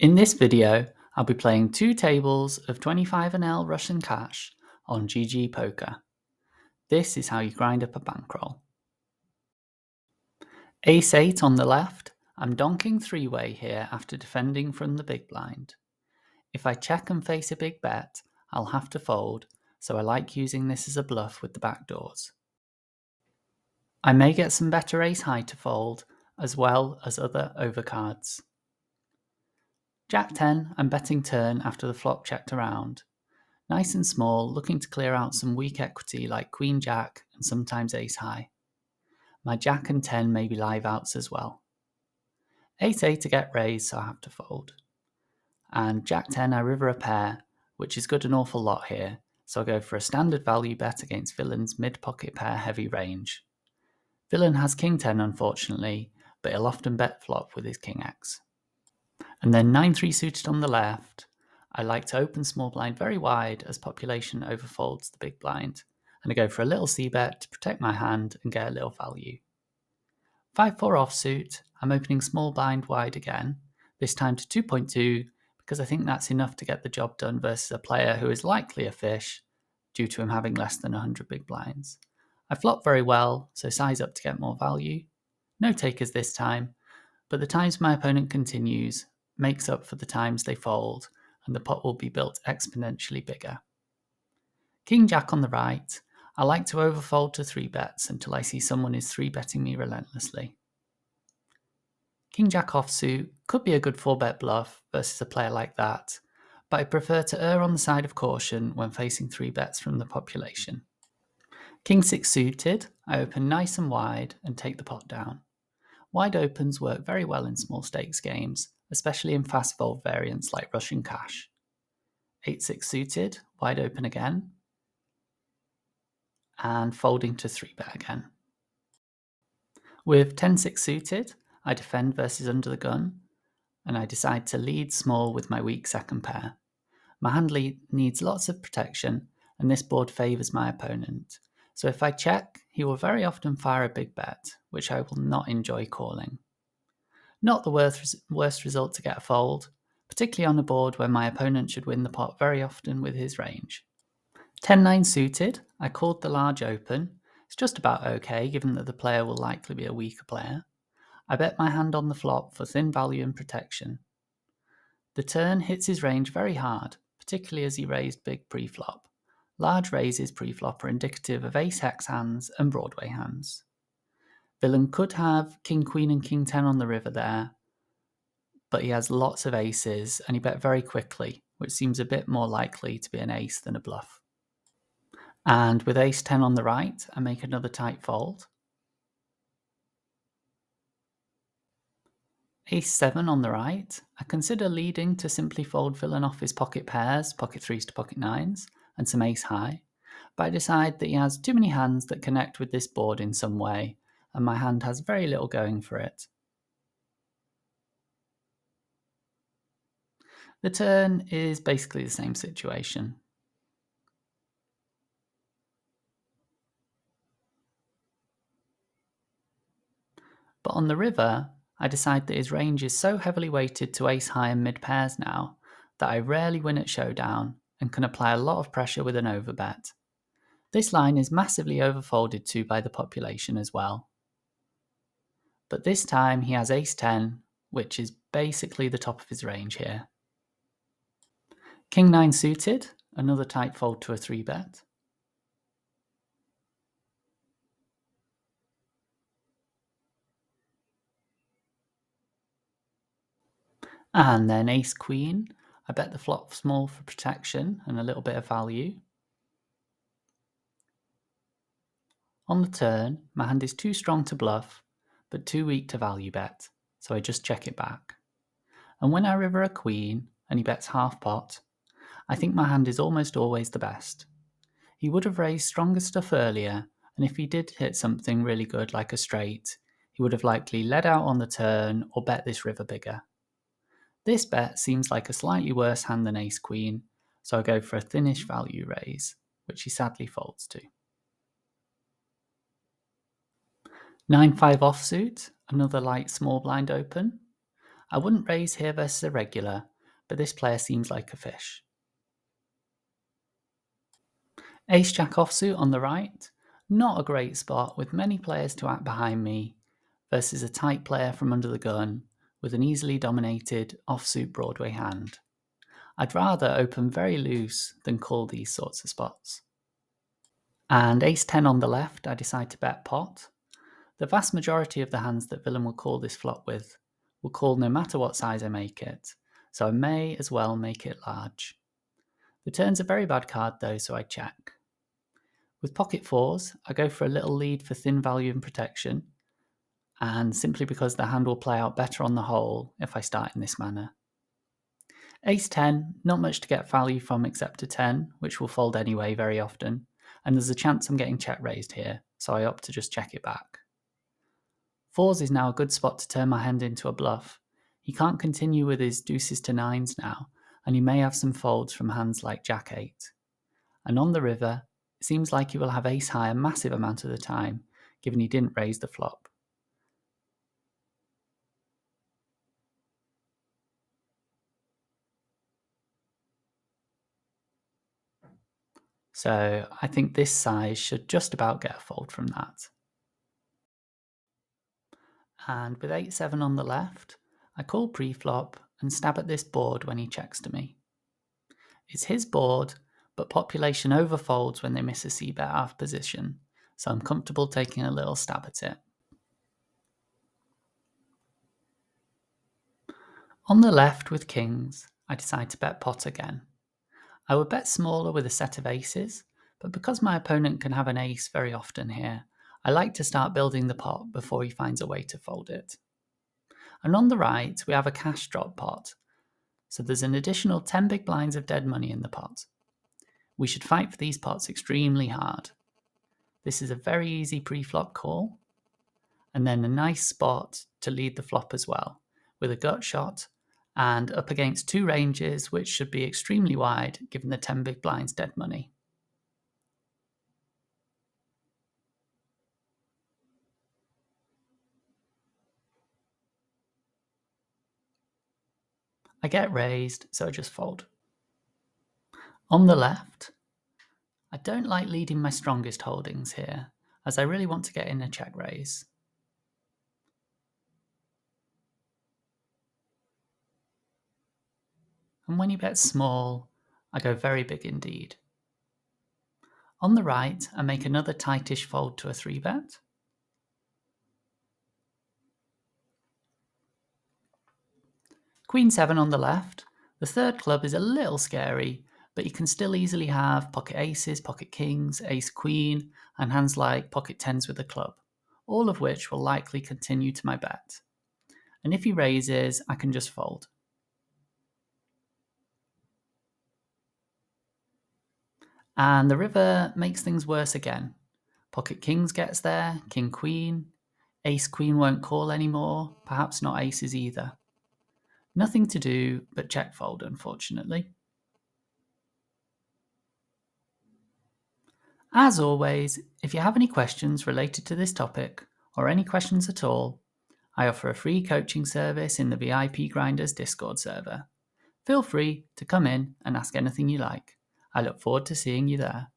In this video, I'll be playing 2 tables of 25NL Russian cash on GG Poker. This is how you grind up a bankroll. Ace 8 on the left, I'm donking 3-way here after defending from the big blind. If I check and face a big bet, I'll have to fold, so I like using this as a bluff with the backdoors. I may get some better ace high to fold, as well as other overcards. Jack 10, I'm betting turn after the flop checked around. Nice and small, looking to clear out some weak equity like Queen Jack and sometimes Ace High. My Jack and 10 may be live outs as well. Ace 8 to get raised, so I have to fold. And Jack 10 I river a pair, which is good an awful lot here, so I go for a standard value bet against Villain's mid-pocket pair heavy range. Villain has King 10 unfortunately, but he'll often bet flop with his King X. And then 9-3 suited on the left. I like to open small blind very wide as population overfolds the big blind, and I go for a little c-bet to protect my hand and get a little value. 5-4 offsuit, I'm opening small blind wide again, this time to 2.2 because I think that's enough to get the job done versus a player who is likely a fish due to him having less than 100 big blinds. I flop very well, so size up to get more value. No takers this time, but the times my opponent continues makes up for the times they fold, and the pot will be built exponentially bigger. King Jack on the right, I like to overfold to 3 bets until I see someone is 3-betting me relentlessly. King Jack offsuit could be a good 4-bet bluff versus a player like that, but I prefer to err on the side of caution when facing 3 bets from the population. King 6 suited, I open nice and wide and take the pot down. Wide opens work very well in small stakes games, especially in fast evolved variants like Russian cash. 8-6 suited, wide open again, and folding to 3-bet again. With 10-6 suited, I defend versus under the gun, and I decide to lead small with my weak second pair. My hand needs lots of protection, and this board favours my opponent, so if I check, he will very often fire a big bet, which I will not enjoy calling. Not the worst result to get a fold, particularly on a board where my opponent should win the pot very often with his range. 10-9 suited, I called the large open. It's just about okay, given that the player will likely be a weaker player. I bet my hand on the flop for thin value and protection. The turn hits his range very hard, particularly as he raised big pre-flop. Large raises pre-flop are indicative of ace-hex hands and Broadway hands. Villain could have King Queen and King 10 on the river there, but he has lots of aces and he bet very quickly, which seems a bit more likely to be an ace than a bluff. And with ace 10 on the right, I make another tight fold. Ace 7 on the right, I consider leading to simply fold villain off his pocket pairs, pocket 3s to pocket 9s, and some ace high, but I decide that he has too many hands that connect with this board in some way, and my hand has very little going for it. The turn is basically the same situation. But on the river, I decide that his range is so heavily weighted to ace high and mid pairs now that I rarely win at showdown and can apply a lot of pressure with an overbet. This line is massively overfolded to by the population as well. But this time he has ace 10, which is basically the top of his range here. King 9 suited, another tight fold to a 3-bet. And then ace queen, I bet the flop small for protection and a little bit of value. On the turn, my hand is too strong to bluff, but too weak to value bet, so I just check it back. And when I river a queen, and he bets half pot, I think my hand is almost always the best. He would have raised stronger stuff earlier, and if he did hit something really good like a straight, he would have likely led out on the turn or bet this river bigger. This bet seems like a slightly worse hand than ace-queen, so I go for a thinnish value raise, which he sadly folds to. 9-5 offsuit, another light small blind open. I wouldn't raise here versus a regular, but this player seems like a fish. Ace-Jack offsuit on the right, not a great spot with many players to act behind me, versus a tight player from under the gun with an easily dominated offsuit Broadway hand. I'd rather open very loose than call these sorts of spots. And ace-10 on the left, I decide to bet pot. The vast majority of the hands that villain will call this flop with will call no matter what size I make it, so I may as well make it large. The turn's a very bad card though, so I check. With pocket fours, I go for a little lead for thin value and protection, and simply because the hand will play out better on the whole if I start in this manner. Ace-10, not much to get value from except a 10, which will fold anyway very often, and there's a chance I'm getting check raised here, so I opt to just check it back. Fours is now a good spot to turn my hand into a bluff. He can't continue with his deuces to nines now, and he may have some folds from hands like Jack-8. And on the river, it seems like he will have ace-high a massive amount of the time, given he didn't raise the flop. So I think this size should just about get a fold from that. And with 8-7 on the left, I call pre-flop and stab at this board when he checks to me. It's his board, but population overfolds when they miss a c-bet out of position, so I'm comfortable taking a little stab at it. On the left with kings, I decide to bet pot again. I would bet smaller with a set of aces, but because my opponent can have an ace very often here, I like to start building the pot before he finds a way to fold it. And on the right, we have a cash drop pot, so there's an additional 10 big blinds of dead money in the pot. We should fight for these pots extremely hard. This is a very easy pre-flop call, and then a nice spot to lead the flop as well, with a gut shot and up against two ranges which should be extremely wide given the 10 big blinds dead money. I get raised, so I just fold. On the left, I don't like leading my strongest holdings here, as I really want to get in a check raise. And when he bets small, I go very big indeed. On the right, I make another tightish fold to a 3-bet. Queen 7 on the left. The third club is a little scary, but you can still easily have pocket aces, pocket kings, ace queen, and hands like pocket 10s with a club, all of which will likely continue to my bet. And if he raises, I can just fold. And the river makes things worse again. Pocket kings gets there, king queen, ace queen won't call anymore, perhaps not aces either. Nothing to do but check fold, unfortunately. As always, if you have any questions related to this topic, or any questions at all, I offer a free coaching service in the VIP Grinders Discord server. Feel free to come in and ask anything you like. I look forward to seeing you there.